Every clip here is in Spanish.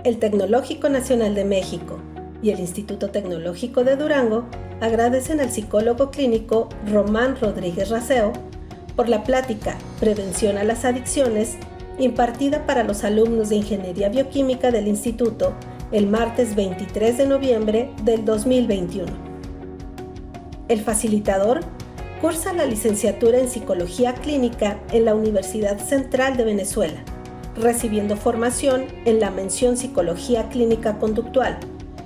El Tecnológico Nacional de México y el Instituto Tecnológico de Durango agradecen al psicólogo clínico Román Rodríguez Raceo por la plática Prevención a las Adicciones impartida para los alumnos de Ingeniería Bioquímica del Instituto el martes 23 de noviembre del 2021. El facilitador cursa la licenciatura en Psicología Clínica en la Universidad Central de Venezuela, recibiendo formación en la mención Psicología Clínica Conductual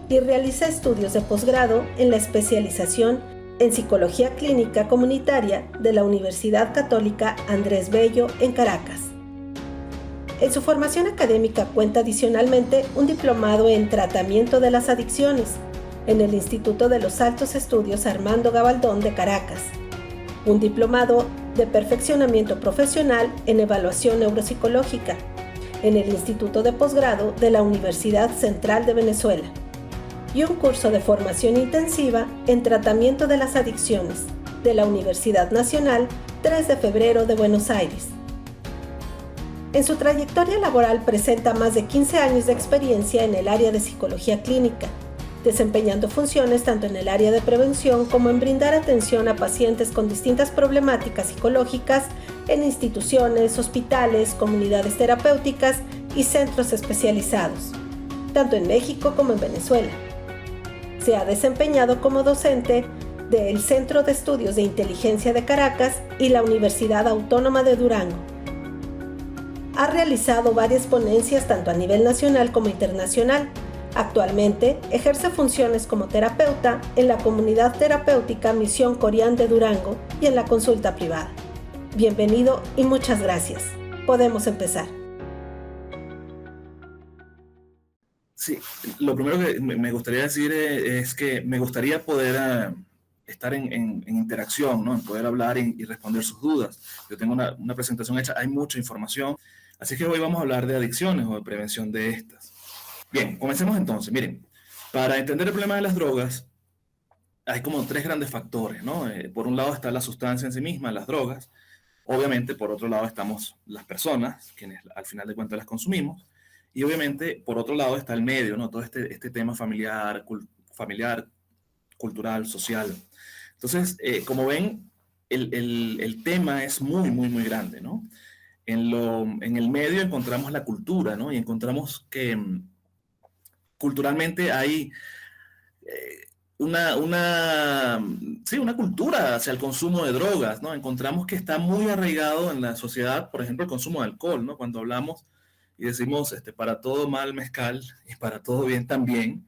y realiza estudios de posgrado en la especialización en Psicología Clínica Comunitaria de la Universidad Católica Andrés Bello en Caracas. En su formación académica cuenta adicionalmente un diplomado en Tratamiento de las Adicciones en el Instituto de los Altos Estudios Armando Gabaldón de Caracas, un diplomado de Perfeccionamiento Profesional en Evaluación Neuropsicológica en el Instituto de Posgrado de la Universidad Central de Venezuela y un curso de formación intensiva en Tratamiento de las Adicciones de la Universidad Nacional 3 de Febrero de Buenos Aires. En su trayectoria laboral presenta más de 15 años de experiencia en el área de psicología clínica, desempeñando funciones tanto en el área de prevención como en brindar atención a pacientes con distintas problemáticas psicológicas en instituciones, hospitales, comunidades terapéuticas y centros especializados, tanto en México como en Venezuela. Se ha desempeñado como docente del Centro de Estudios de Inteligencia de Caracas y la Universidad Autónoma de Durango. Ha realizado varias ponencias tanto a nivel nacional como internacional. Actualmente ejerce funciones como terapeuta en la comunidad terapéutica Misión Corián de Durango y en la consulta privada. Bienvenido y muchas gracias. Podemos empezar. Sí, lo primero que me gustaría decir es que me gustaría poder estar en interacción, ¿no? En poder hablar y responder sus dudas. Yo tengo una presentación hecha, hay mucha información, así que hoy vamos a hablar de adicciones o de prevención de estas. Bien, comencemos entonces. Miren, para entender el problema de las drogas, hay como tres grandes factores, ¿no? Por un lado está la sustancia en sí misma, las drogas. Obviamente, por otro lado estamos las personas, quienes al final de cuentas las consumimos. Y obviamente, por otro lado está el medio, ¿no? Todo este tema familiar, cultural, social. Entonces, como ven, el tema es muy, muy, muy grande, ¿no? En el medio encontramos la cultura, ¿no? Y encontramos que culturalmente hay una cultura hacia el consumo de drogas, ¿no? Encontramos que está muy arraigado en la sociedad, por ejemplo, el consumo de alcohol, ¿no? Cuando hablamos y decimos, para todo mal mezcal y para todo bien también,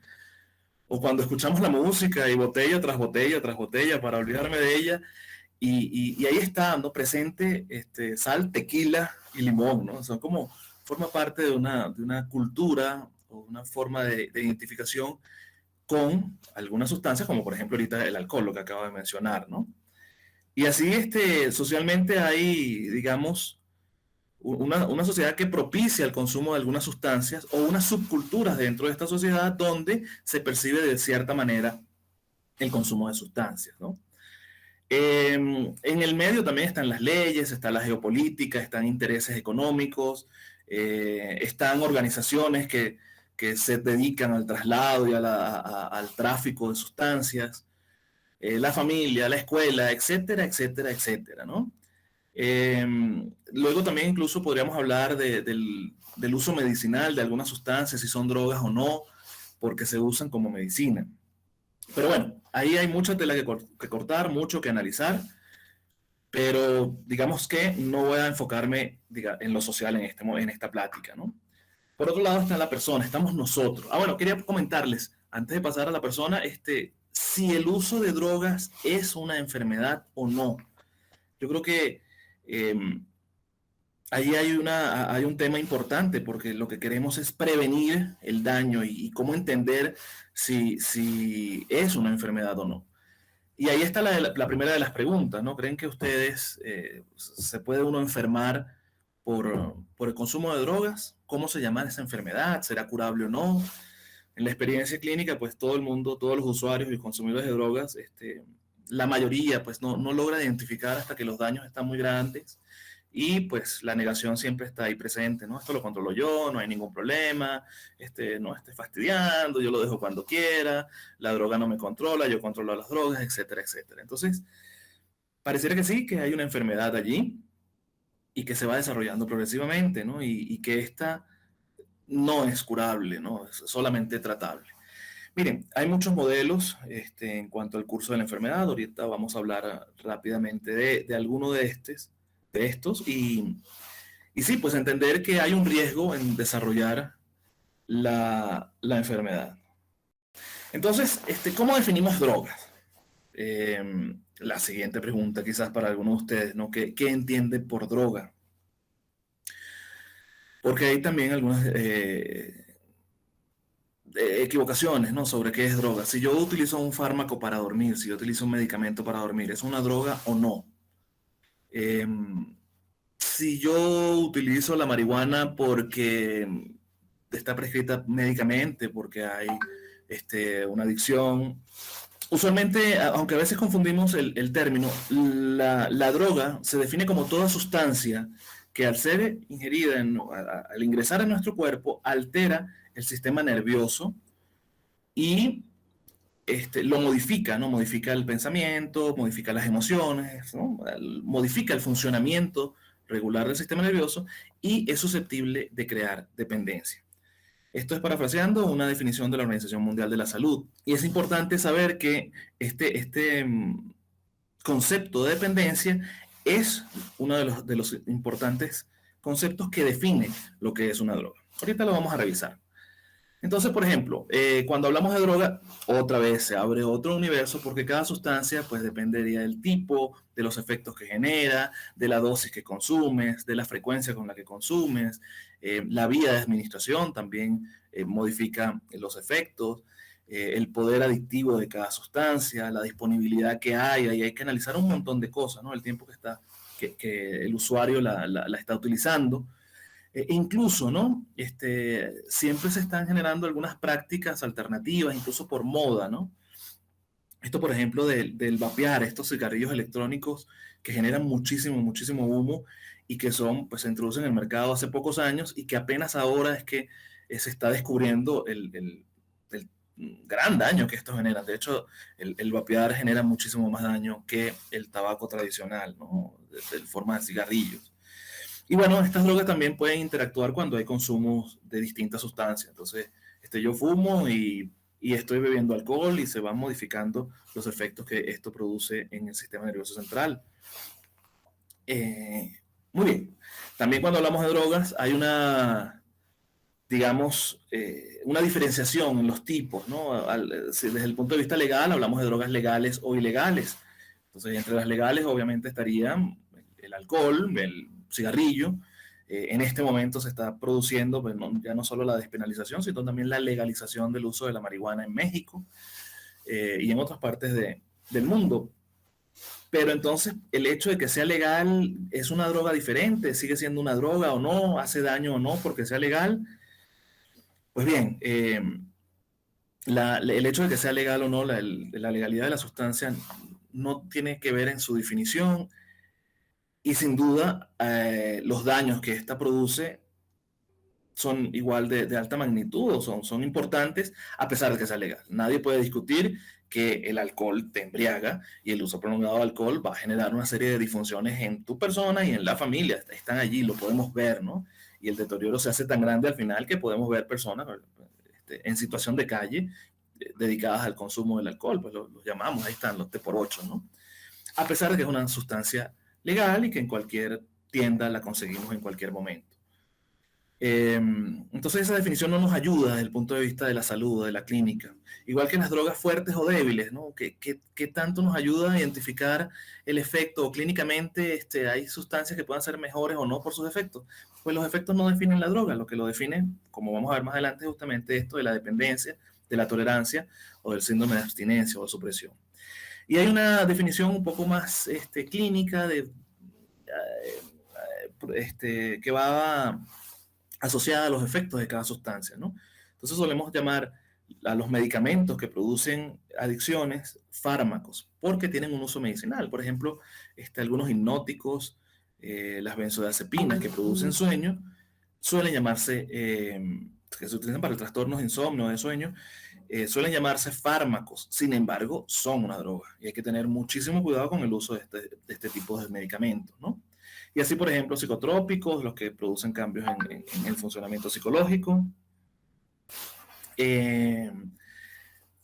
o cuando escuchamos la música y botella tras botella tras botella para olvidarme de ella, y ahí está, ¿no? Presente sal, tequila y limón, ¿no? Son como, forma parte de una cultura o una forma de identificación con algunas sustancias, como por ejemplo ahorita el alcohol, lo que acabo de mencionar, ¿no? Y así socialmente hay, digamos, una sociedad que propicia el consumo de algunas sustancias o unas subculturas dentro de esta sociedad donde se percibe de cierta manera el consumo de sustancias, ¿no? En el medio también están las leyes, está la geopolítica, están intereses económicos, están organizaciones que se dedican al traslado y al tráfico de sustancias, la familia, la escuela, etcétera, etcétera, etcétera, ¿no? Eh, Luego también incluso podríamos hablar del uso medicinal de algunas sustancias, si son drogas o no, porque se usan como medicina. Pero bueno, ahí hay mucha tela que cortar, mucho que analizar, pero digamos que no voy a enfocarme en lo social en esta plática, ¿no? Por otro lado está la persona, estamos nosotros. Bueno, quería comentarles, antes de pasar a la persona, si el uso de drogas es una enfermedad o no. Yo creo que eh, ahí hay un tema importante porque lo que queremos es prevenir el daño y cómo entender si es una enfermedad o no. Y ahí está la primera de las preguntas, ¿no? ¿Creen que ustedes se puede uno enfermar por el consumo de drogas? ¿Cómo se llama esa enfermedad? ¿Será curable o no? En la experiencia clínica, pues todo el mundo, todos los usuarios y consumidores de drogas, la mayoría pues no logra identificar hasta que los daños están muy grandes y pues la negación siempre está ahí presente, ¿no? Esto lo controlo yo, no hay ningún problema, no esté fastidiando, yo lo dejo cuando quiera, la droga no me controla, yo controlo las drogas, etcétera, etcétera. Entonces, pareciera que sí, que hay una enfermedad allí y que se va desarrollando progresivamente, ¿no? Y que esta no es curable, ¿no? Es solamente tratable. Miren, hay muchos modelos en cuanto al curso de la enfermedad. Ahorita vamos a hablar rápidamente de alguno de estos. Y sí, pues entender que hay un riesgo en desarrollar la enfermedad. Entonces, ¿cómo definimos drogas? La siguiente pregunta quizás para algunos de ustedes, ¿no? ¿Qué entiende por droga? Porque hay también algunas equivocaciones, ¿no? Sobre qué es droga. Si yo utilizo un fármaco para dormir, si yo utilizo un medicamento para dormir, ¿es una droga o no? Eh, si yo utilizo la marihuana porque está prescrita médicamente, porque hay una adicción, usualmente, aunque a veces confundimos el término, la droga se define como toda sustancia que al ser ingerida, al ingresar a nuestro cuerpo, altera el sistema nervioso y lo modifica, ¿no? Modifica el pensamiento, modifica las emociones, ¿no? Modifica el funcionamiento regular del sistema nervioso y es susceptible de crear dependencia. Esto es parafraseando una definición de la Organización Mundial de la Salud. Y es importante saber que este concepto de dependencia es uno de los importantes conceptos que define lo que es una droga. Ahorita lo vamos a revisar. Entonces, por ejemplo, cuando hablamos de droga, otra vez se abre otro universo porque cada sustancia pues dependería del tipo, de los efectos que genera, de la dosis que consumes, de la frecuencia con la que consumes, la vía de administración también modifica los efectos, el poder adictivo de cada sustancia, la disponibilidad que hay, y hay que analizar un montón de cosas, ¿no? El tiempo que el usuario la está utilizando. Incluso, ¿no? Siempre se están generando algunas prácticas alternativas, incluso por moda, ¿no? Esto, por ejemplo, del vapear, estos cigarrillos electrónicos que generan muchísimo, muchísimo humo y que pues se introducen en el mercado hace pocos años y que apenas ahora es que se está descubriendo el gran daño que esto genera. De hecho, el vapear genera muchísimo más daño que el tabaco tradicional, ¿no? De forma de cigarrillos. Y bueno, estas drogas también pueden interactuar cuando hay consumos de distintas sustancias. Entonces, yo fumo y estoy bebiendo alcohol y se van modificando los efectos que esto produce en el sistema nervioso central. Muy bien. También cuando hablamos de drogas hay digamos, una diferenciación en los tipos, ¿no? Desde el punto de vista legal hablamos de drogas legales o ilegales. Entonces, entre las legales obviamente estarían el alcohol, el cigarrillo. En este momento se está produciendo pues, ya no solo la despenalización, sino también la legalización del uso de la marihuana en México y en otras partes del mundo. Pero entonces el hecho de que sea legal es una droga diferente, sigue siendo una droga o no, hace daño o no porque sea legal. Pues bien, el hecho de que sea legal o no, la legalidad de la sustancia no tiene que ver en su definición y sin duda los daños que esta produce son igual de alta magnitud o son importantes a pesar de que sea legal. Nadie puede discutir que el alcohol te embriaga y el uso prolongado de alcohol va a generar una serie de disfunciones en tu persona y en la familia. Están allí, lo podemos ver, ¿no? Y el deterioro se hace tan grande al final que podemos ver personas en situación de calle dedicadas al consumo del alcohol, pues los llamamos, ahí están los T por 8, ¿no? A pesar de que es una sustancia legal y que en cualquier tienda la conseguimos en cualquier momento. Entonces esa definición no nos ayuda desde el punto de vista de la salud, de la clínica. Igual que las drogas fuertes o débiles, ¿no? ¿Qué tanto nos ayuda a identificar el efecto? O clínicamente hay sustancias que puedan ser mejores o no por sus efectos. Pues los efectos no definen la droga, lo que lo define, como vamos a ver más adelante, es justamente esto de la dependencia, de la tolerancia o del síndrome de abstinencia o de supresión. Y hay una definición un poco más clínica que va asociada a los efectos de cada sustancia, ¿no? Entonces solemos llamar a los medicamentos que producen adicciones fármacos, porque tienen un uso medicinal. Por ejemplo, algunos hipnóticos las benzodiazepinas que producen sueño, suelen llamarse, que se utilizan para trastornos de insomnio o de sueño, suelen llamarse fármacos. Sin embargo, son una droga y hay que tener muchísimo cuidado con el uso de este tipo de medicamentos, ¿no? Y así, por ejemplo, psicotrópicos, los que producen cambios en el funcionamiento psicológico,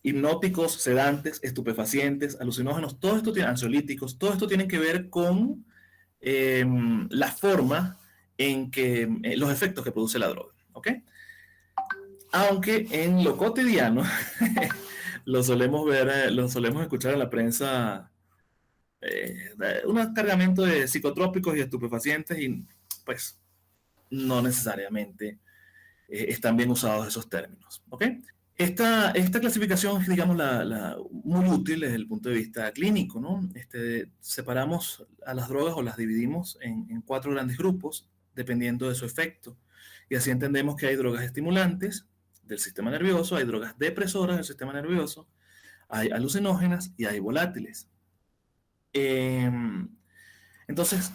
hipnóticos, sedantes, estupefacientes, alucinógenos, todo esto tiene, ansiolíticos, todo esto tiene que ver con la forma en que los efectos que produce la droga, ¿ok? Aunque en lo cotidiano lo solemos ver, lo solemos escuchar en la prensa, un cargamento de psicotrópicos y estupefacientes y pues no necesariamente están bien usados esos términos, ¿ok? Esta clasificación es, digamos, muy útil desde el punto de vista clínico, ¿no? Separamos a las drogas o las dividimos en 4 grandes grupos, dependiendo de su efecto. Y así entendemos que hay drogas estimulantes del sistema nervioso, hay drogas depresoras del sistema nervioso, hay alucinógenas y hay volátiles. Entonces,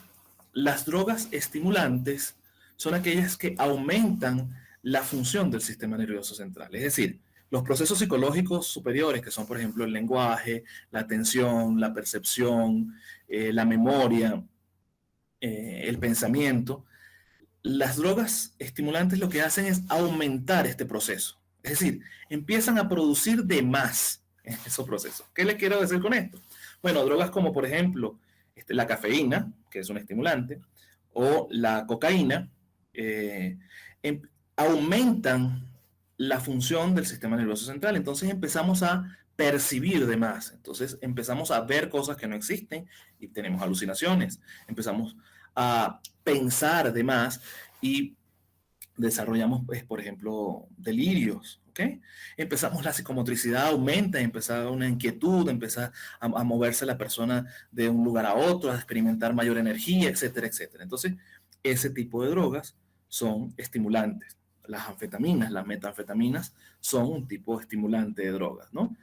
las drogas estimulantes son aquellas que aumentan la función del sistema nervioso central. Es decir, los procesos psicológicos superiores, que son, por ejemplo, el lenguaje, la atención, la percepción, la memoria, el pensamiento, las drogas estimulantes lo que hacen es aumentar este proceso. Es decir, empiezan a producir de más en esos procesos. ¿Qué les quiero decir con esto? Bueno, drogas como, por ejemplo, la cafeína, que es un estimulante, o la cocaína, aumentan la función del sistema nervioso central. Entonces empezamos a percibir de más. Entonces empezamos a ver cosas que no existen y tenemos alucinaciones. Empezamos a pensar de más y desarrollamos, pues, por ejemplo, delirios. ¿Okay? Empezamos, la psicomotricidad aumenta, empieza una inquietud, empieza a moverse la persona de un lugar a otro, a experimentar mayor energía, etcétera, etcétera. Entonces, ese tipo de drogas son estimulantes. Las anfetaminas, las metanfetaminas son un tipo de estimulante de drogas, ¿no?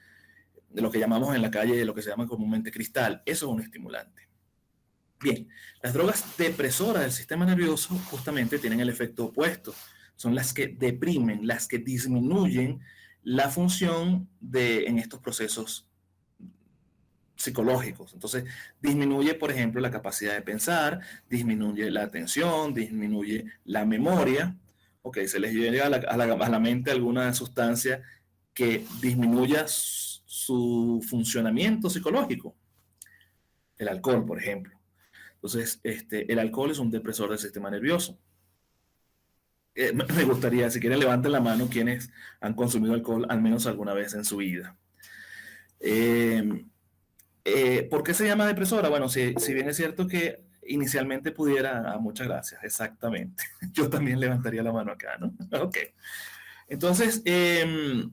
De lo que llamamos en la calle, lo que se llama comúnmente cristal, eso es un estimulante. Bien, las drogas depresoras del sistema nervioso justamente tienen el efecto opuesto. Son las que deprimen, las que disminuyen la función en estos procesos psicológicos. Entonces, disminuye, por ejemplo, la capacidad de pensar, disminuye la atención, disminuye la memoria. Ok, se les llega a la mente alguna sustancia que disminuya su funcionamiento psicológico. El alcohol, por ejemplo. Entonces, el alcohol es un depresor del sistema nervioso. Me gustaría, si quieren, levanten la mano quienes han consumido alcohol al menos alguna vez en su vida. ¿Por qué se llama depresora? Bueno, si bien es cierto que inicialmente pudiera... muchas gracias, exactamente. Yo también levantaría la mano acá, ¿no? Ok. Entonces, el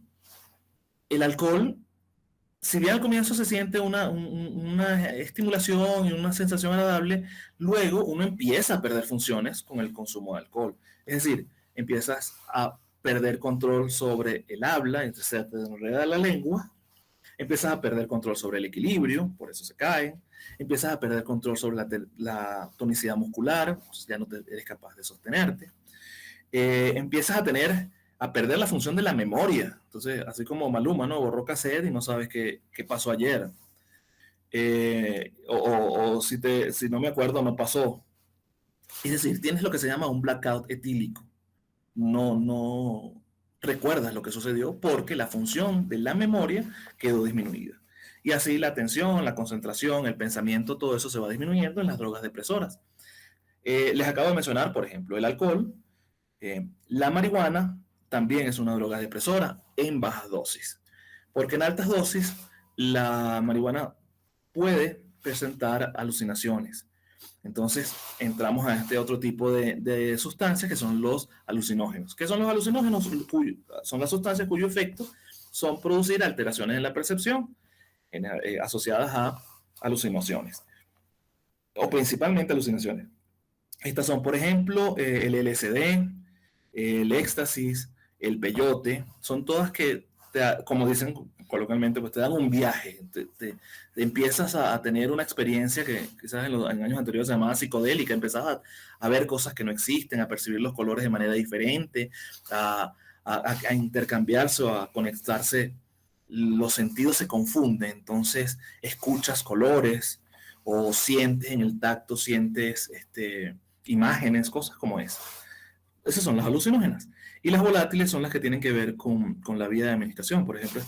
alcohol, si bien al comienzo se siente una estimulación y una sensación agradable, luego uno empieza a perder funciones con el consumo de alcohol. Es decir, empiezas a perder control sobre el habla, se te enreda la lengua, empiezas a perder control sobre el equilibrio, por eso se caen, empiezas a perder control sobre la tonicidad muscular, ya no eres capaz de sostenerte, empiezas a perder la función de la memoria. Entonces, así como Maluma, ¿no? Borró cassette y no sabes qué pasó ayer. O si no me acuerdo, no pasó. Es decir, tienes lo que se llama un blackout etílico. No recuerdas lo que sucedió porque la función de la memoria quedó disminuida. Y así la atención, la concentración, el pensamiento, todo eso se va disminuyendo en las drogas depresoras. Les acabo de mencionar, por ejemplo, el alcohol. La marihuana también es una droga depresora en bajas dosis. Porque en altas dosis la marihuana puede presentar alucinaciones. Entonces entramos a este otro tipo de sustancias que son los alucinógenos. ¿Qué son los alucinógenos? Son las sustancias cuyo efecto son producir alteraciones en la percepción asociadas a alucinaciones, o principalmente alucinaciones. Estas son, por ejemplo, el LSD, el éxtasis, el peyote, son todas que como dicen coloquialmente, pues te dan un viaje, te empiezas a tener una experiencia que quizás en años anteriores se llamaba psicodélica, empezás a ver cosas que no existen, a percibir los colores de manera diferente, a intercambiarse o a conectarse, los sentidos se confunden, entonces escuchas colores o sientes en el tacto, sientes imágenes, cosas como esas. Esas son las alucinógenas. Y las volátiles son las que tienen que ver con la vía de administración. Por ejemplo,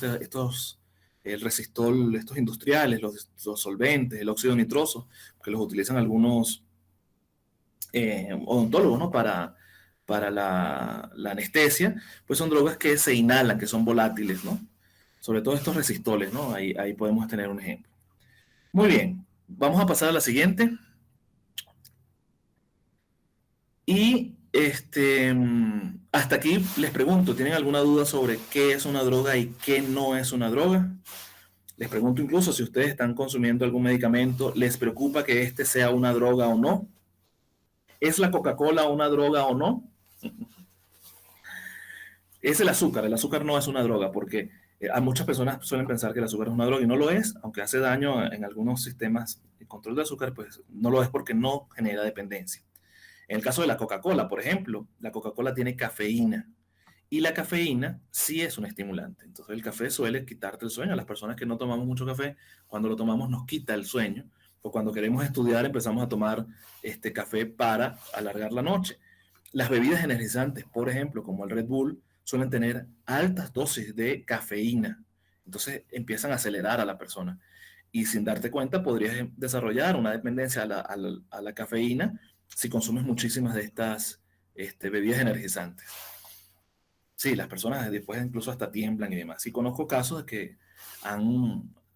el resistol, estos industriales, los solventes, el óxido nitroso, que los utilizan algunos odontólogos, ¿no? Para la anestesia, pues son drogas que se inhalan, que son volátiles, ¿no? Sobre todo estos resistoles, ¿no? Ahí podemos tener un ejemplo. Muy bien, vamos a pasar a la siguiente. Y hasta aquí les pregunto, ¿tienen alguna duda sobre qué es una droga y qué no es una droga? Les pregunto incluso si ustedes están consumiendo algún medicamento, ¿les preocupa que este sea una droga o no? ¿Es la Coca-Cola una droga o no? Es el azúcar no es una droga porque a muchas personas suelen pensar que el azúcar es una droga y no lo es, aunque hace daño en algunos sistemas de control de azúcar, pues no lo es porque no genera dependencia. En el caso de la Coca-Cola, por ejemplo, la Coca-Cola tiene cafeína y la cafeína sí es un estimulante. Entonces el café suele quitarte el sueño. Las personas que no tomamos mucho café, cuando lo tomamos nos quita el sueño. O cuando queremos estudiar empezamos a tomar café para alargar la noche. Las bebidas energizantes, por ejemplo, como el Red Bull, suelen tener altas dosis de cafeína. Entonces empiezan a acelerar a la persona. Y sin darte cuenta podrías desarrollar una dependencia a la cafeína si consumes muchísimas de estas bebidas energizantes. Sí, las personas después incluso hasta tiemblan y demás. Y conozco casos de que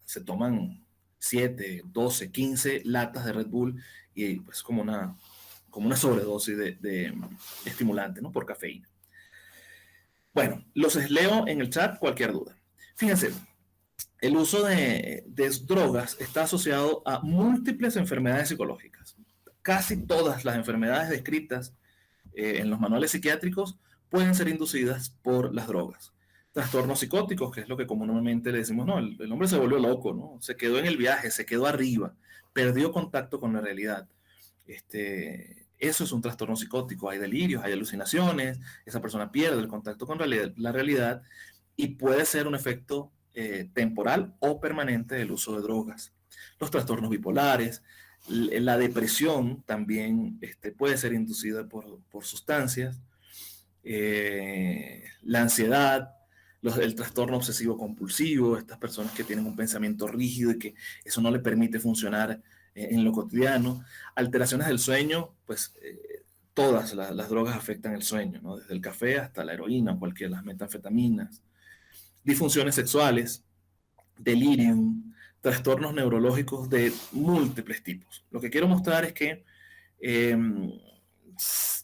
se toman 7, 12, 15 latas de Red Bull y pues como una sobredosis de estimulante, ¿no? Por cafeína. Bueno, los leo en el chat cualquier duda. Fíjense, el uso de drogas está asociado a múltiples enfermedades psicológicas. Casi todas las enfermedades descritas en los manuales psiquiátricos pueden ser inducidas por las drogas. Trastornos psicóticos, que es lo que comúnmente le decimos, no, el hombre se volvió loco, ¿no? Se quedó en el viaje, se quedó arriba, perdió contacto con la realidad. Eso es un trastorno psicótico, hay delirios, hay alucinaciones, esa persona pierde el contacto con la realidad y puede ser un efecto temporal o permanente del uso de drogas. Los trastornos bipolares, la depresión también puede ser inducida por sustancias, la ansiedad, el trastorno obsesivo compulsivo, estas personas que tienen un pensamiento rígido y que eso no le permite funcionar en lo cotidiano, alteraciones del sueño, pues todas las drogas afectan el sueño, ¿no? Desde el café hasta la heroína, las metanfetaminas, disfunciones sexuales, delirium, trastornos neurológicos de múltiples tipos. Lo que quiero mostrar es que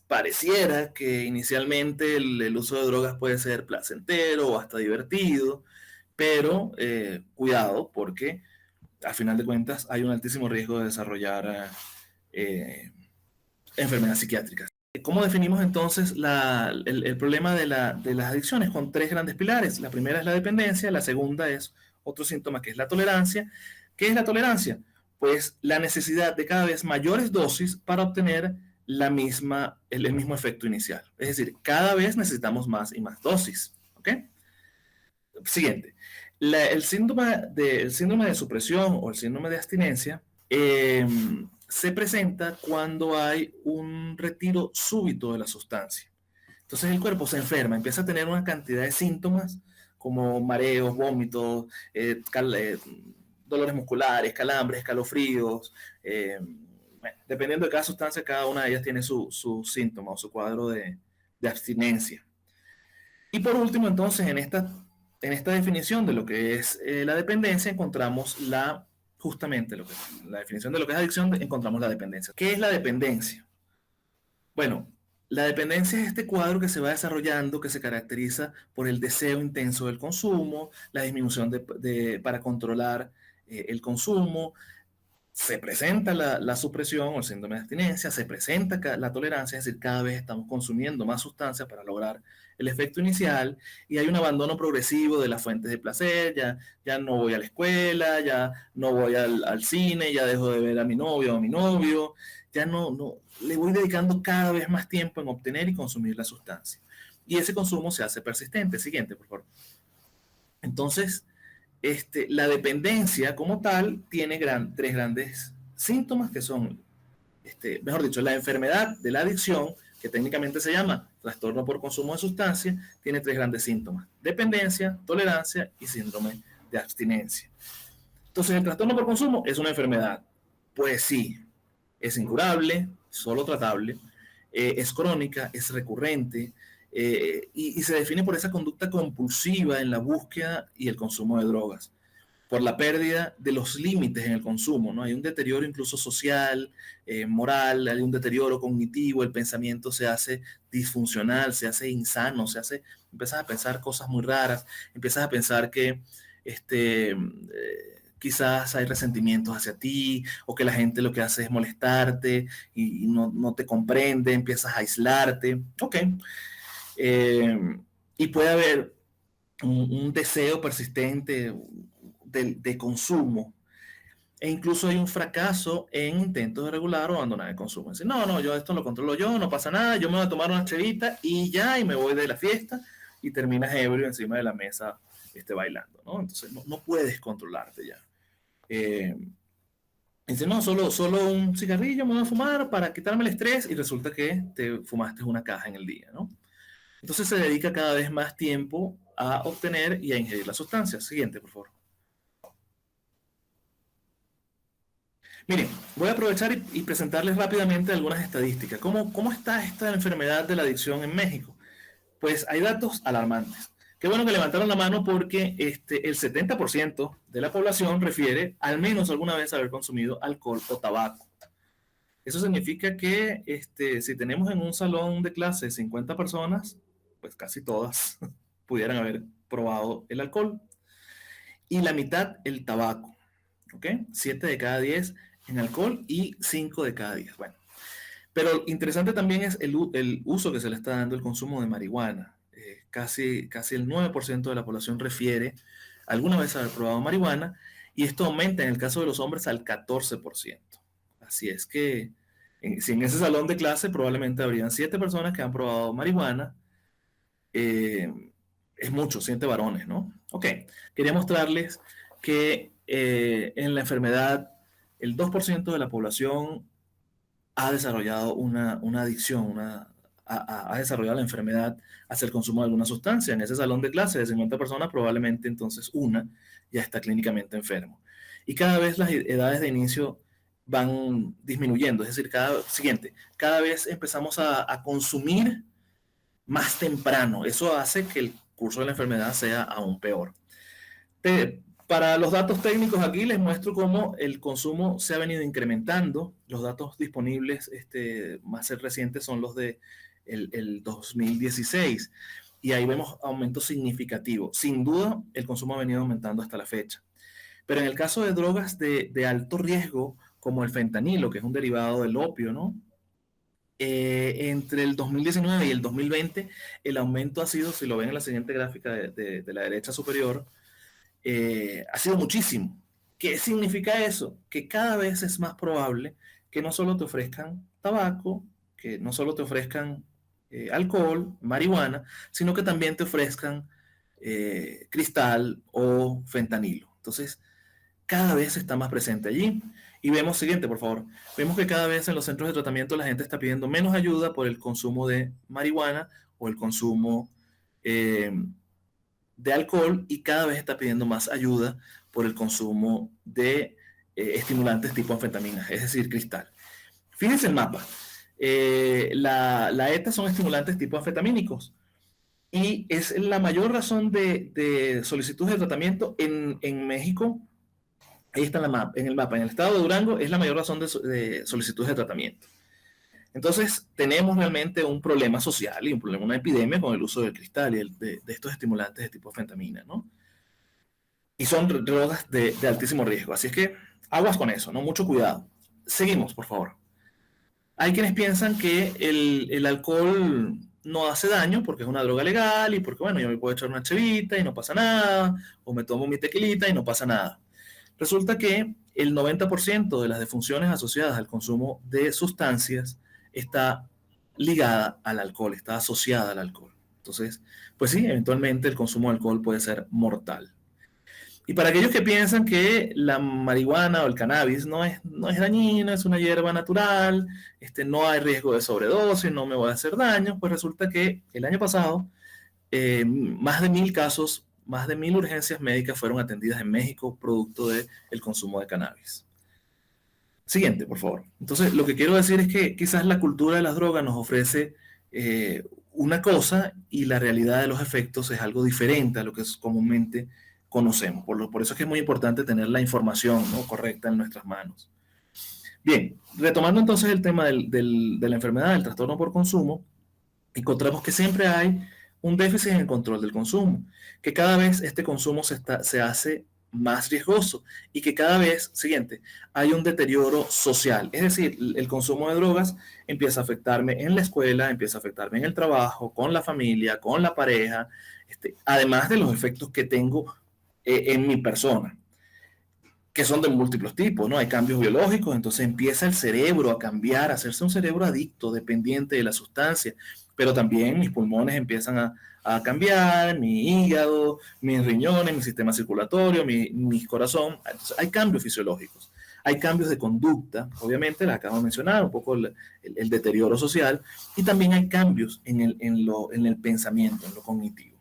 pareciera que inicialmente el uso de drogas puede ser placentero o hasta divertido, pero cuidado porque al final de cuentas hay un altísimo riesgo de desarrollar enfermedades psiquiátricas. ¿Cómo definimos entonces el problema de las adicciones? Con tres grandes pilares. La primera es la dependencia, la segunda es otro síntoma que es la tolerancia. ¿Qué es la tolerancia? Pues la necesidad de cada vez mayores dosis para obtener el mismo efecto inicial. Es decir, cada vez necesitamos más y más dosis. ¿Ok? Siguiente. El síndrome de supresión o el síndrome de abstinencia se presenta cuando hay un retiro súbito de la sustancia. Entonces el cuerpo se enferma, empieza a tener una cantidad de síntomas como mareos, vómitos, dolores musculares, calambres, escalofríos. Bueno, dependiendo de cada sustancia, cada una de ellas tiene su síntoma o su cuadro de abstinencia. Y por último, entonces, en esta definición de lo que es la dependencia, encontramos justamente la definición de lo que es adicción, encontramos la dependencia. ¿Qué es la dependencia? Bueno, la dependencia es este cuadro que se va desarrollando, que se caracteriza por el deseo intenso del consumo, la disminución para controlar el consumo, se presenta la supresión o el síndrome de abstinencia, se presenta la tolerancia, es decir, cada vez estamos consumiendo más sustancias para lograr el efecto inicial, y hay un abandono progresivo de las fuentes de placer, ya no voy a la escuela, ya no voy al cine, ya dejo de ver a mi novio o a mi novio, ya no le voy dedicando cada vez más tiempo en obtener y consumir la sustancia. Y ese consumo se hace persistente. Siguiente, por favor. Entonces, la dependencia como tal tiene tres grandes síntomas que son, mejor dicho, la enfermedad de la adicción, que técnicamente se llama trastorno por consumo de sustancias, tiene tres grandes síntomas: dependencia, tolerancia y síndrome de abstinencia. Entonces, ¿el trastorno por consumo es una enfermedad? Pues sí, es incurable, solo tratable, es crónica, es recurrente, y se define por esa conducta compulsiva en la búsqueda y el consumo de drogas, por la pérdida de los límites en el consumo, ¿no? Hay un deterioro incluso social, moral, hay un deterioro cognitivo, el pensamiento se hace disfuncional, se hace insano, empiezas a pensar cosas muy raras, empiezas a pensar que quizás hay resentimientos hacia ti, o que la gente lo que hace es molestarte y no te comprende, empiezas a aislarte. Ok. Y puede haber un deseo persistente de consumo, e incluso hay un fracaso en intentos de regular o abandonar el consumo. Es decir, no, yo esto lo controlo yo, no pasa nada, yo me voy a tomar una chevita y ya, y me voy de la fiesta, y terminas ebrio encima de la mesa bailando, ¿no? Entonces no puedes controlarte ya. Dice, no, solo un cigarrillo me voy a fumar para quitarme el estrés, y resulta que te fumaste una caja en el día, ¿no? Entonces se dedica cada vez más tiempo a obtener y a ingerir las sustancias. Siguiente, por favor. Miren, voy a aprovechar y presentarles rápidamente algunas estadísticas. ¿Cómo está esta enfermedad de la adicción en México? Pues hay datos alarmantes. Qué bueno que levantaron la mano, porque el 70% de la población refiere al menos alguna vez haber consumido alcohol o tabaco. Eso significa que si tenemos en un salón de clase 50 personas, pues casi todas pudieran haber probado el alcohol, y la mitad el tabaco. ¿Ok? 7 de cada 10 en alcohol y 5 de cada 10. Bueno, pero interesante también es el uso que se le está dando el consumo de marihuana. Casi el 9% de la población refiere alguna vez haber probado marihuana, y esto aumenta en el caso de los hombres al 14%. Así es que si en ese salón de clase probablemente habrían 7 personas que han probado marihuana, es mucho, 7 varones, ¿no? Ok, quería mostrarles que en la enfermedad el 2% de la población ha desarrollado una adicción, ha desarrollado la enfermedad hacia el consumo de alguna sustancia. En ese salón de clase de 50 personas, probablemente entonces una ya está clínicamente enfermo. Y cada vez las edades de inicio van disminuyendo, es decir, cada vez empezamos a consumir más temprano. Eso hace que el curso de la enfermedad sea aún peor. Para los datos técnicos aquí les muestro cómo el consumo se ha venido incrementando. Los datos disponibles más recientes son los de el 2016, y ahí vemos aumento significativo. Sin duda, el consumo ha venido aumentando hasta la fecha. Pero en el caso de drogas de alto riesgo, como el fentanilo, que es un derivado del opio, ¿no? Entre el 2019 y el 2020, el aumento ha sido, si lo ven en la siguiente gráfica de la derecha superior, ha sido muchísimo. ¿Qué significa eso? Que cada vez es más probable que no solo te ofrezcan tabaco, que no solo te ofrezcan alcohol, marihuana, sino que también te ofrezcan cristal o fentanilo. Entonces, cada vez está más presente allí. Y vemos, siguiente, por favor. Vemos que cada vez en los centros de tratamiento la gente está pidiendo menos ayuda por el consumo de marihuana o el consumo de alcohol, y cada vez está pidiendo más ayuda por el consumo de estimulantes tipo anfetaminas, es decir, cristal. Fíjense el mapa. La ETA son estimulantes tipo anfetamínicos, y es la mayor razón de solicitudes de tratamiento en México. Ahí está en el mapa. En el estado de Durango es la mayor razón de solicitudes de tratamiento. Entonces, tenemos realmente un problema social y una epidemia con el uso del cristal y de estos estimulantes de tipo fentamina, ¿no? y son drogas de altísimo riesgo. Así es que aguas con eso, ¿no? Mucho cuidado. Seguimos, por favor. Hay quienes piensan que el alcohol no hace daño porque es una droga legal y porque, bueno, yo me puedo echar una chevita y no pasa nada, o me tomo mi tequilita y no pasa nada. Resulta que el 90% de las defunciones asociadas al consumo de sustancias está ligada al alcohol, está asociada al alcohol. Entonces, pues sí, eventualmente el consumo de alcohol puede ser mortal. Y para aquellos que piensan que la marihuana o el cannabis no es dañino, es una hierba natural, no hay riesgo de sobredosis, no me voy a hacer daño, pues resulta que el año pasado más de 1.000 casos, más de 1.000 urgencias médicas fueron atendidas en México producto del consumo de cannabis. Siguiente, por favor. Entonces, lo que quiero decir es que quizás la cultura de las drogas nos ofrece una cosa y la realidad de los efectos es algo diferente a lo que comúnmente conocemos. Por eso es que es muy importante tener la información, ¿no?, correcta en nuestras manos. Bien, retomando entonces el tema de la enfermedad, del trastorno por consumo, encontramos que siempre hay un déficit en el control del consumo, que cada vez este consumo se hace más riesgoso y que cada vez, siguiente, hay un deterioro social. Es decir, el consumo de drogas empieza a afectarme en la escuela, empieza a afectarme en el trabajo, con la familia, con la pareja, además de los efectos que tengo en mi persona, que son de múltiples tipos, ¿no? Hay cambios biológicos, entonces empieza el cerebro a cambiar, a hacerse un cerebro adicto, dependiente de la sustancia, pero también mis pulmones empiezan a cambiar, mi hígado, mis riñones, mi sistema circulatorio, mi corazón. Entonces, hay cambios fisiológicos, hay cambios de conducta, obviamente, les acabo de mencionar, un poco el deterioro social, y también hay cambios en el pensamiento, en lo cognitivo.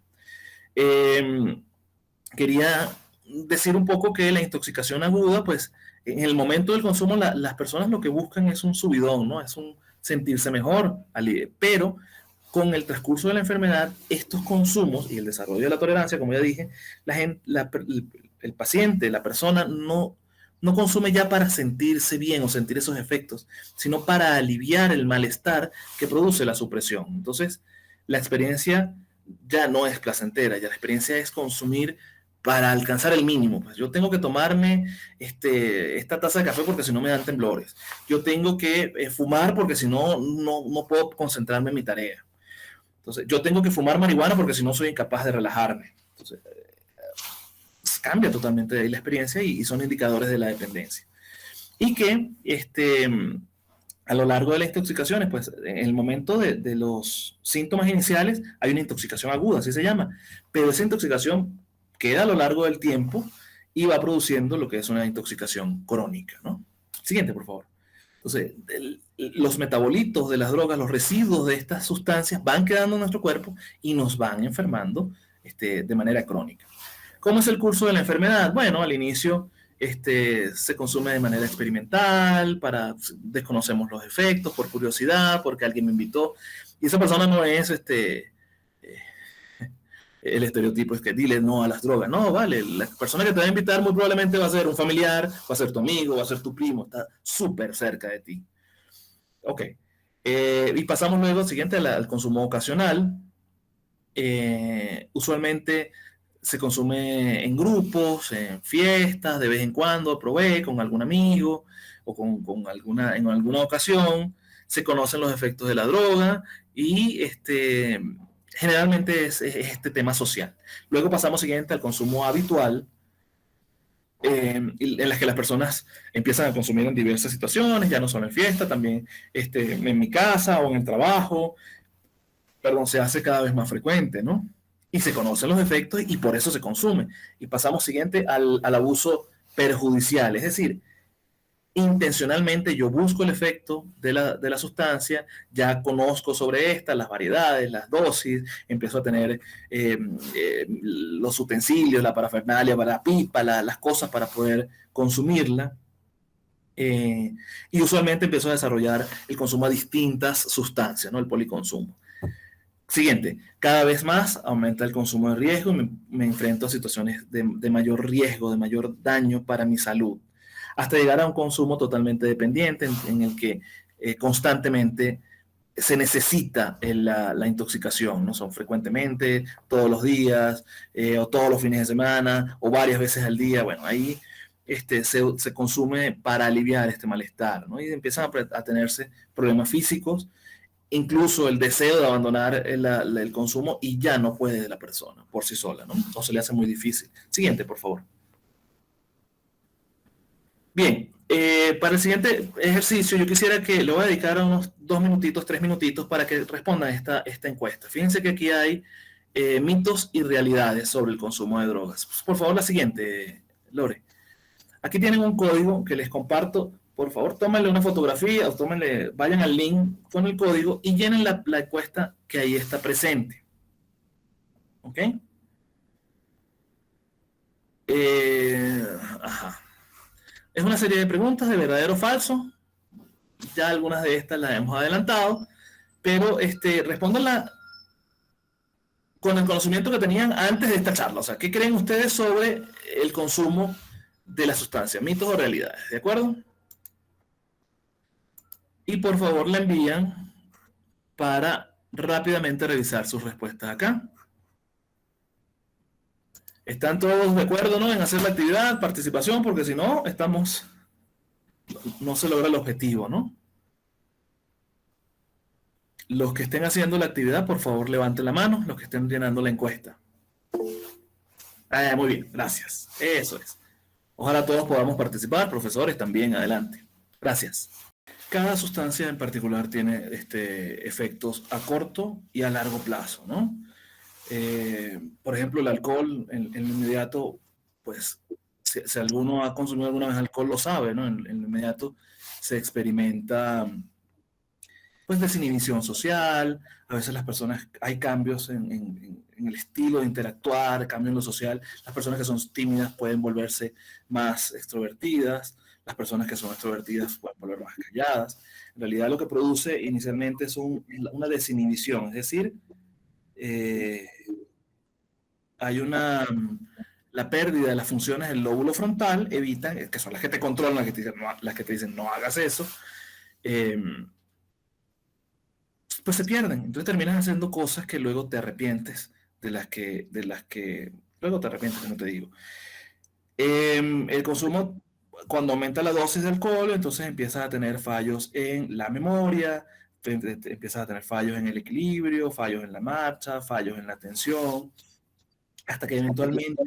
Quería decir un poco que la intoxicación aguda, pues en el momento del consumo las personas lo que buscan es un subidón, ¿no? Es un sentirse mejor, pero con el transcurso de la enfermedad, estos consumos y el desarrollo de la tolerancia, como ya dije, el paciente, la persona no consume ya para sentirse bien o sentir esos efectos, sino para aliviar el malestar que produce la supresión. Entonces, la experiencia ya no es placentera, ya la experiencia es consumir para alcanzar el mínimo. Pues yo tengo que tomarme esta taza de café porque si no me dan temblores. Yo tengo que fumar porque si no, no puedo concentrarme en mi tarea. Entonces, yo tengo que fumar marihuana porque si no soy incapaz de relajarme. Entonces, cambia totalmente ahí la experiencia y son indicadores de la dependencia. Y que a lo largo de las intoxicaciones, pues en el momento de los síntomas iniciales hay una intoxicación aguda, así se llama, pero esa intoxicación queda a lo largo del tiempo y va produciendo lo que es una intoxicación crónica, ¿no? Siguiente, por favor. Entonces, los metabolitos de las drogas, los residuos de estas sustancias van quedando en nuestro cuerpo y nos van enfermando de manera crónica. ¿Cómo es el curso de la enfermedad? Bueno, al inicio se consume de manera experimental, desconocemos los efectos, por curiosidad, porque alguien me invitó, y esa persona no es el estereotipo es que dile no a las drogas. No, vale, la persona que te va a invitar muy probablemente va a ser un familiar, va a ser tu amigo, va a ser tu primo, está súper cerca de ti. Ok. Y pasamos luego, siguiente, al consumo ocasional. Usualmente se consume en grupos, en fiestas, de vez en cuando, aprobé con algún amigo o en alguna ocasión. Se conocen los efectos de la droga y generalmente es este tema social. Luego pasamos siguiente al consumo habitual, en las que las personas empiezan a consumir en diversas situaciones, ya no solo en fiesta, también en mi casa o en el trabajo, perdón, se hace cada vez más frecuente, ¿no? Y se conocen los efectos y por eso se consume. Y pasamos siguiente al abuso perjudicial, es decir, intencionalmente yo busco el efecto de la sustancia, ya conozco sobre esta, las variedades, las dosis, empiezo a tener los utensilios, la parafernalia, la pipa, las cosas para poder consumirla. Y usualmente empiezo a desarrollar el consumo a distintas sustancias, ¿no? El policonsumo. Siguiente, cada vez más aumenta el consumo de riesgo y me enfrento a situaciones de mayor riesgo, de mayor daño para mi salud, hasta llegar a un consumo totalmente dependiente en el que constantemente se necesita la intoxicación, ¿no? Son frecuentemente, todos los días, o todos los fines de semana, o varias veces al día. Bueno, ahí se consume para aliviar este malestar, ¿no? Y empiezan a tenerse problemas físicos, incluso el deseo de abandonar el consumo, y ya no puede la persona por sí sola, ¿no? O se le hace muy difícil. Siguiente, por favor. Bien, para el siguiente ejercicio yo quisiera que le voy a dedicar unos 2 minutitos, 3 minutitos para que respondan esta encuesta. Fíjense que aquí hay mitos y realidades sobre el consumo de drogas. Por favor, la siguiente, Lore. Aquí tienen un código que les comparto. Por favor, tómenle una fotografía o vayan al link con el código y llenen la encuesta que ahí está presente. ¿Ok? Ajá. Es una serie de preguntas de verdadero o falso. Ya algunas de estas las hemos adelantado, pero respóndanla con el conocimiento que tenían antes de esta charla. O sea, ¿qué creen ustedes sobre el consumo de la sustancia? ¿Mitos o realidades? ¿De acuerdo? Y por favor la envían para rápidamente revisar sus respuestas acá. ¿Están todos de acuerdo, no, en hacer la actividad, participación? Porque si no, no se logra el objetivo, ¿no? Los que estén haciendo la actividad, por favor, levanten la mano. Los que estén llenando la encuesta. Muy bien, gracias. Eso es. Ojalá todos podamos participar. Profesores, también, adelante. Gracias. Cada sustancia en particular tiene efectos a corto y a largo plazo, ¿no? Por ejemplo, el alcohol en lo inmediato, pues, si alguno ha consumido alguna vez alcohol lo sabe, ¿no? En lo inmediato se experimenta, pues, desinhibición social. A veces las personas, hay cambios en el estilo de interactuar, cambio en lo social. Las personas que son tímidas pueden volverse más extrovertidas. Las personas que son extrovertidas pueden volver más calladas. En realidad lo que produce inicialmente es una desinhibición, es decir, hay la pérdida de las funciones del lóbulo frontal, evitan, que son las que te controlan, las que te dicen no hagas eso, pues se pierden. Entonces terminas haciendo cosas que luego te arrepientes, de las que luego te arrepientes, como te digo. El consumo, cuando aumenta la dosis de alcohol, entonces empiezas a tener fallos en la memoria, empiezas a tener fallos en el equilibrio, fallos en la marcha, fallos en la atención, hasta que eventualmente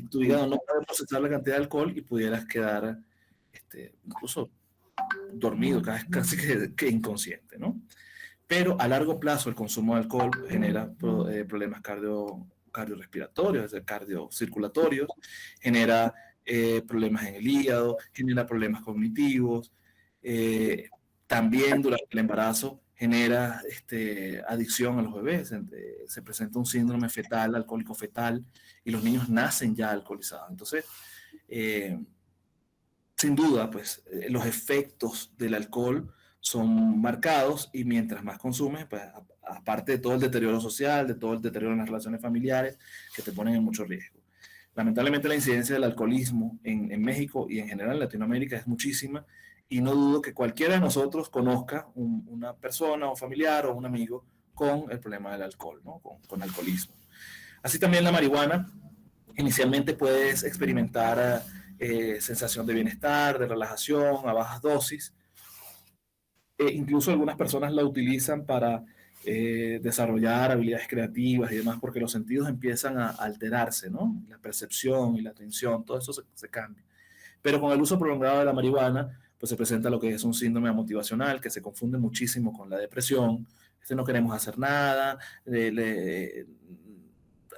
tu hígado no puede procesar la cantidad de alcohol y pudieras quedar incluso dormido, casi que inconsciente, ¿no? Pero a largo plazo el consumo de alcohol genera problemas cardiorrespiratorios, es decir, cardiocirculatorios, genera problemas en el hígado, genera problemas cognitivos, también durante el embarazo genera adicción a los bebés, se presenta un síndrome fetal, alcohólico fetal, y los niños nacen ya alcoholizados. Entonces, sin duda, pues los efectos del alcohol son marcados, y mientras más consumes, pues aparte de todo el deterioro social, de todo el deterioro en las relaciones familiares, que te ponen en mucho riesgo. Lamentablemente la incidencia del alcoholismo en México y en general en Latinoamérica es muchísima, y no dudo que cualquiera de nosotros conozca una persona o familiar o un amigo con el problema del alcohol, ¿no? Con alcoholismo. Así también la marihuana, inicialmente puedes experimentar sensación de bienestar, de relajación a bajas dosis. Incluso algunas personas la utilizan para desarrollar habilidades creativas y demás, porque los sentidos empiezan a alterarse, ¿no? La percepción y la atención, todo eso se cambia. Pero con el uso prolongado de la marihuana, pues se presenta lo que es un síndrome motivacional, que se confunde muchísimo con la depresión. No queremos hacer nada,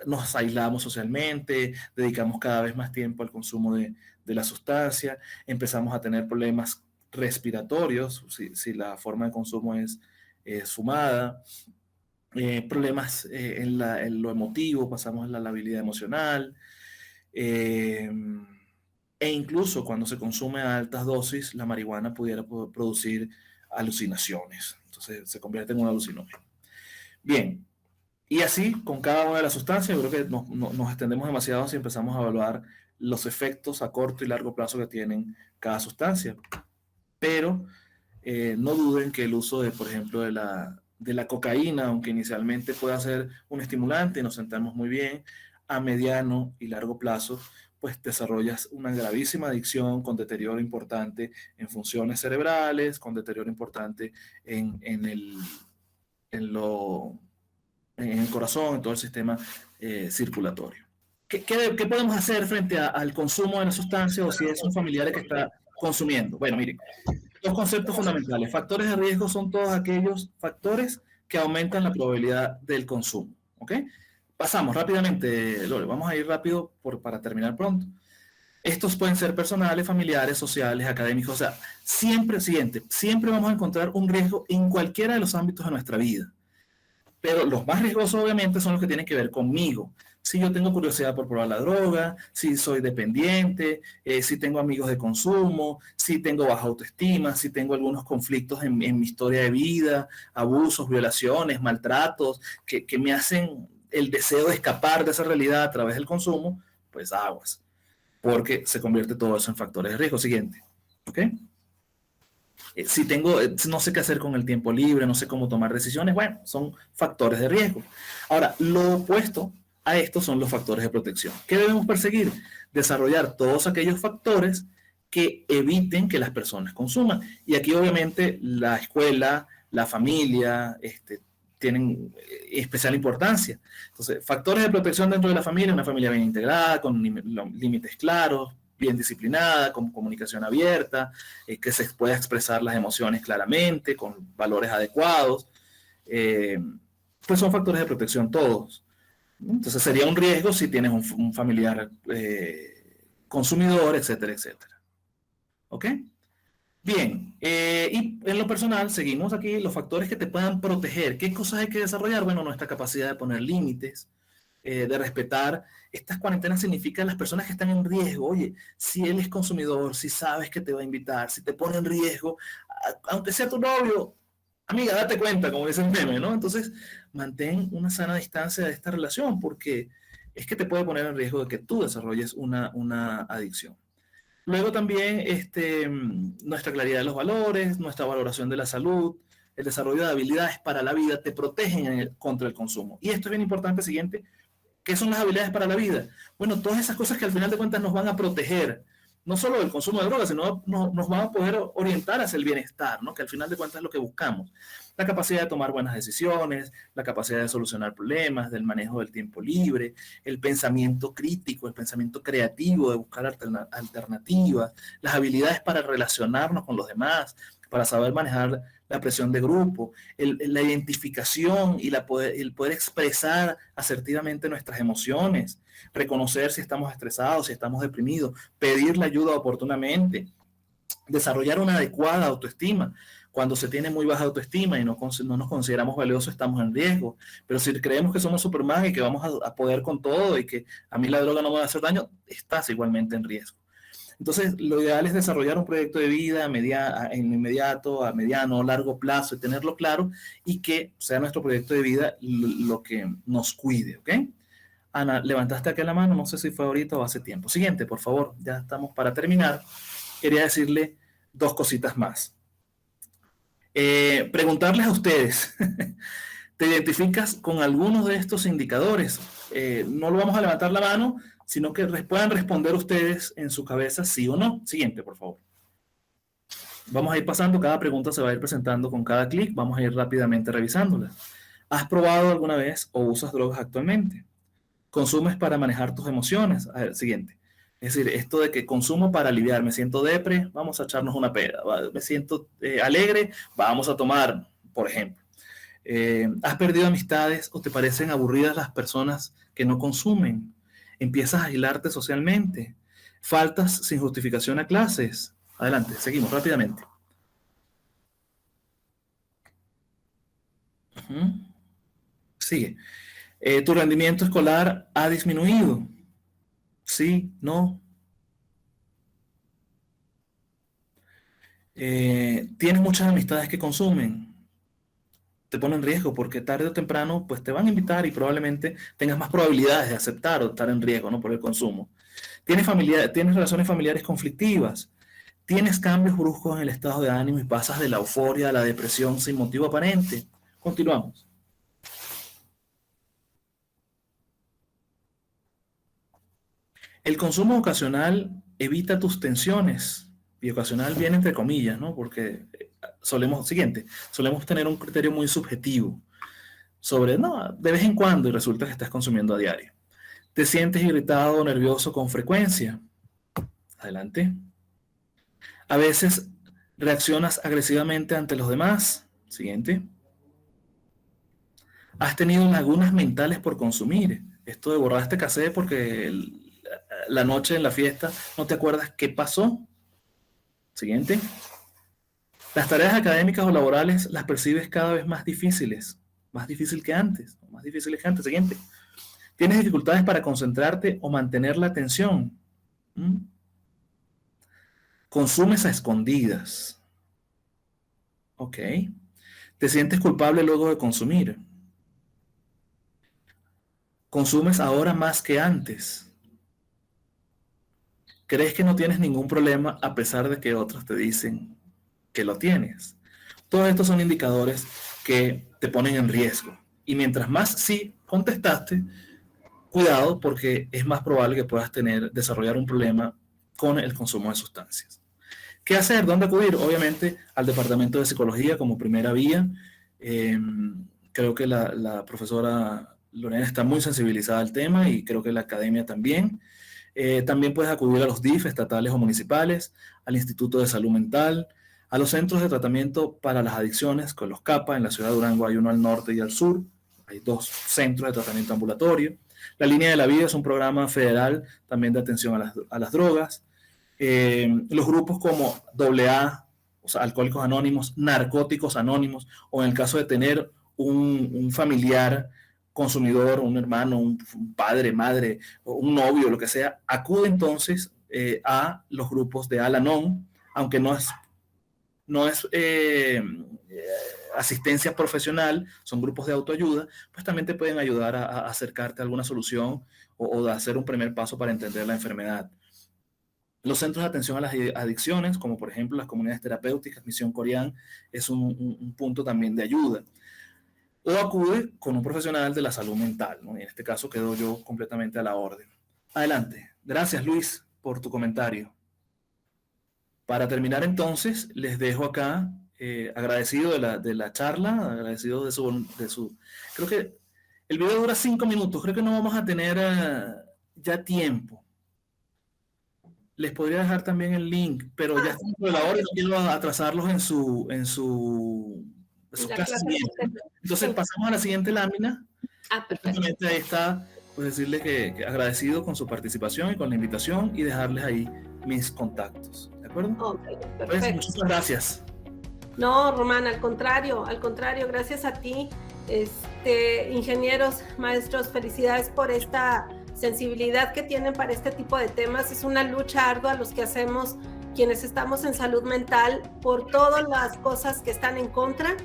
nos aislamos socialmente, dedicamos cada vez más tiempo al consumo de la sustancia, empezamos a tener problemas respiratorios, si la forma de consumo es fumada, problemas en lo emotivo, pasamos a la labilidad emocional, e incluso cuando se consume a altas dosis, la marihuana pudiera producir alucinaciones, entonces se convierte en un alucinógeno. Bien, y así con cada una de las sustancias. Yo creo que nos extendemos demasiado si empezamos a evaluar los efectos a corto y largo plazo que tienen cada sustancia. Pero no duden que el uso de, por ejemplo, de la cocaína, aunque inicialmente pueda ser un estimulante y nos sentamos muy bien, a mediano y largo plazo, pues desarrollas una gravísima adicción con deterioro importante en funciones cerebrales, con deterioro importante en el corazón, en todo el sistema circulatorio. ¿Qué podemos hacer frente al consumo de la sustancia o si es un familiar que está consumiendo? Bueno, miren, dos conceptos fundamentales. Factores de riesgo son todos aquellos factores que aumentan la probabilidad del consumo. ¿Ok? Pasamos rápidamente, Lore, vamos a ir rápido para terminar pronto. Estos pueden ser personales, familiares, sociales, académicos, o sea, siempre vamos a encontrar un riesgo en cualquiera de los ámbitos de nuestra vida. Pero los más riesgosos, obviamente, son los que tienen que ver conmigo. Si yo tengo curiosidad por probar la droga, si soy dependiente, si tengo amigos de consumo, si tengo baja autoestima, si tengo algunos conflictos en mi historia de vida, abusos, violaciones, maltratos, que me hacen el deseo de escapar de esa realidad a través del consumo, pues aguas, porque se convierte todo eso en factores de riesgo. Siguiente, ¿ok? Si no sé qué hacer con el tiempo libre, no sé cómo tomar decisiones, bueno, son factores de riesgo. Ahora, lo opuesto a esto son los factores de protección. ¿Qué debemos perseguir? Desarrollar todos aquellos factores que eviten que las personas consuman. Y aquí obviamente la escuela, la familia, tienen especial importancia. Entonces, factores de protección dentro de la familia, una familia bien integrada, con límites claros, bien disciplinada, con comunicación abierta, que se pueda expresar las emociones claramente, con valores adecuados, pues son factores de protección todos. Entonces sería un riesgo si tienes un familiar consumidor, etcétera, etcétera. ¿Ok? Bien, y en lo personal seguimos aquí los factores que te puedan proteger. ¿Qué cosas hay que desarrollar? Bueno, nuestra capacidad de poner límites, de respetar. Estas cuarentenas significan las personas que están en riesgo. Oye, si él es consumidor, si sabes que te va a invitar, si te pone en riesgo, aunque sea tu novio, amiga, date cuenta, como dice el meme, ¿no? Entonces, mantén una sana distancia de esta relación porque es que te puede poner en riesgo de que tú desarrolles una adicción. Luego también nuestra claridad de los valores, nuestra valoración de la salud, el desarrollo de habilidades para la vida te protegen contra el consumo. Y esto es bien importante, siguiente, ¿qué son las habilidades para la vida? Bueno, todas esas cosas que al final de cuentas nos van a proteger, no solo del consumo de drogas, sino nos van a poder orientar hacia el bienestar, ¿no? Que al final de cuentas es lo que buscamos. La capacidad de tomar buenas decisiones, la capacidad de solucionar problemas, del manejo del tiempo libre, el pensamiento crítico, el pensamiento creativo, de buscar alternativas, las habilidades para relacionarnos con los demás, para saber manejar la presión de grupo, la identificación y el poder expresar asertivamente nuestras emociones, reconocer si estamos estresados, si estamos deprimidos, pedir la ayuda oportunamente, desarrollar una adecuada autoestima. Cuando se tiene muy baja autoestima y no nos consideramos valiosos, estamos en riesgo. Pero si creemos que somos Superman y que vamos a poder con todo y que a mí la droga no me va a hacer daño, estás igualmente en riesgo. Entonces, lo ideal es desarrollar un proyecto de vida en inmediato, a mediano, largo plazo, y tenerlo claro y que sea nuestro proyecto de vida lo que nos cuide, ¿ok? Ana, levantaste aquí la mano, no sé si fue ahorita o hace tiempo. Siguiente, por favor, ya estamos para terminar. Quería decirle dos cositas más. Preguntarles a ustedes, ¿te identificas con algunos de estos indicadores? No lo vamos a levantar la mano, sino que puedan responder ustedes en su cabeza sí o no. Siguiente, por favor. Vamos a ir pasando, cada pregunta se va a ir presentando con cada clic, vamos a ir rápidamente revisándola. ¿Has probado alguna vez o usas drogas actualmente? ¿Consumes para manejar tus emociones? A ver, siguiente. Es decir, esto de que consumo para aliviar, me siento depre, vamos a echarnos una peda. Me siento alegre, vamos a tomar, por ejemplo. ¿Has perdido amistades o te parecen aburridas las personas que no consumen? ¿Empiezas a aislarte socialmente? ¿Faltas sin justificación a clases? Adelante, seguimos rápidamente. Sigue. ¿Tu rendimiento escolar ha disminuido? Sí, no. ¿Tienes muchas amistades que consumen? Te pone en riesgo porque tarde o temprano pues te van a invitar y probablemente tengas más probabilidades de aceptar o estar en riesgo, ¿no? Por el consumo. ¿Tienes relaciones familiares conflictivas? ¿Tienes cambios bruscos en el estado de ánimo y pasas de la euforia a la depresión sin motivo aparente? Continuamos. El consumo ocasional evita tus tensiones, y ocasional viene entre comillas, ¿no? Porque solemos tener un criterio muy subjetivo sobre, no, de vez en cuando, y resulta que estás consumiendo a diario. ¿Te sientes irritado o nervioso con frecuencia? Adelante. A veces reaccionas agresivamente ante los demás. Siguiente. ¿Has tenido lagunas mentales por consumir? Esto de borraste casé porque la noche en la fiesta no te acuerdas qué pasó. Siguiente. Las tareas académicas o laborales las percibes cada vez más difíciles que antes. Siguiente. ¿Tienes dificultades para concentrarte o mantener la atención? ¿Consumes a escondidas? Ok. ¿Te sientes culpable luego de consumir? ¿Consumes ahora más que antes? ¿Crees que no tienes ningún problema a pesar de que otros te dicen que lo tienes? Todos estos son indicadores que te ponen en riesgo. Y mientras más sí contestaste, cuidado porque es más probable que puedas desarrollar un problema con el consumo de sustancias. ¿Qué hacer? ¿Dónde acudir? Obviamente al departamento de psicología como primera vía. Creo que la profesora Lorena está muy sensibilizada al tema y creo que la academia también. También puedes acudir a los DIF estatales o municipales, al Instituto de Salud Mental, a los centros de tratamiento para las adicciones, con los CAPA. En la ciudad de Durango hay uno al norte y al sur. Hay 2 centros de tratamiento ambulatorio. La Línea de la Vida es un programa federal también de atención a las drogas. Los grupos como AA, o sea, Alcohólicos Anónimos, Narcóticos Anónimos, o en el caso de tener un familiar consumidor, un hermano, un padre, madre, un novio, lo que sea, acude entonces a los grupos de Al-Anon, aunque no es asistencia profesional, son grupos de autoayuda, pues también te pueden ayudar a acercarte a alguna solución o a hacer un primer paso para entender la enfermedad. Los centros de atención a las adicciones, como por ejemplo las comunidades terapéuticas, Misión Corián, es un punto también de ayuda. O acude con un profesional de la salud mental, ¿no? En este caso quedo yo completamente a la orden. Adelante. Gracias, Luis, por tu comentario. Para terminar entonces, les dejo acá, agradecido de la charla, agradecido de su... Creo que el video dura 5 minutos, creo que no vamos a tener ya tiempo. Les podría dejar también el link, pero ya estamos por la hora y no quiero atrasarlos en sus clases. Entonces pasamos a la siguiente lámina. Perfecto. Ahí está, pues decirles que agradecido con su participación y con la invitación y dejarles ahí mis contactos. ¿De acuerdo? Okay, perfecto. Pues, muchas gracias. No, Román, al contrario, gracias a ti, ingenieros, maestros, felicidades por esta sensibilidad que tienen para este tipo de temas. Es una lucha ardua los que hacemos quienes estamos en salud mental por todas las cosas que están en contra,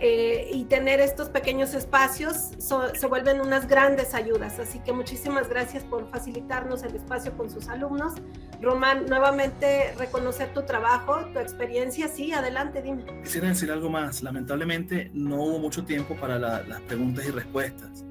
y tener estos pequeños espacios se vuelven unas grandes ayudas. Así que muchísimas gracias por facilitarnos el espacio con sus alumnos. Román, nuevamente reconocer tu trabajo, tu experiencia. Sí, adelante, dime. Quisiera decir algo más. Lamentablemente no hubo mucho tiempo para las preguntas y respuestas.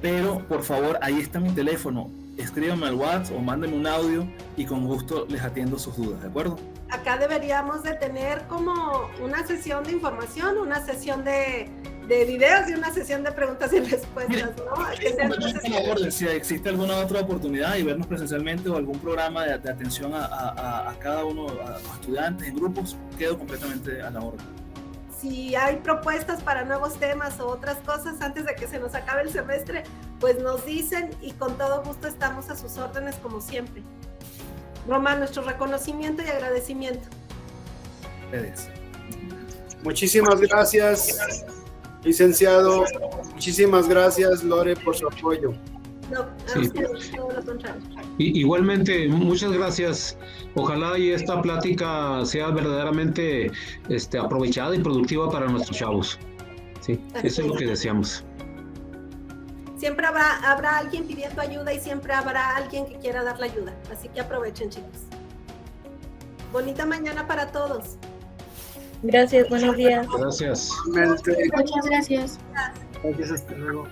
Pero, por favor, ahí está mi teléfono. Escríbanme al WhatsApp o mándenme un audio y con gusto les atiendo sus dudas, ¿de acuerdo? Acá deberíamos de tener como una sesión de información, una sesión de videos y una sesión de preguntas y respuestas, ¿no? Si existe alguna otra oportunidad y vernos presencialmente o algún programa de atención a cada uno, a los estudiantes en grupos, quedo completamente a la orden. Si hay propuestas para nuevos temas o otras cosas antes de que se nos acabe el semestre, pues nos dicen y con todo gusto estamos a sus órdenes como siempre. Román, nuestro reconocimiento y agradecimiento. Ustedes. Muchísimas gracias, licenciado. Muchísimas gracias, Lore, por su apoyo. No, sí. Todo lo contrario. Igualmente, muchas gracias. Ojalá y esta plática sea verdaderamente aprovechada y productiva para nuestros chavos. Sí, eso es lo que deseamos. Siempre habrá alguien pidiendo ayuda y siempre habrá alguien que quiera dar la ayuda. Así que aprovechen, chicos. Bonita mañana para todos. Gracias, buenos días. Gracias. Realmente, Muchas gracias. gracias, hasta luego.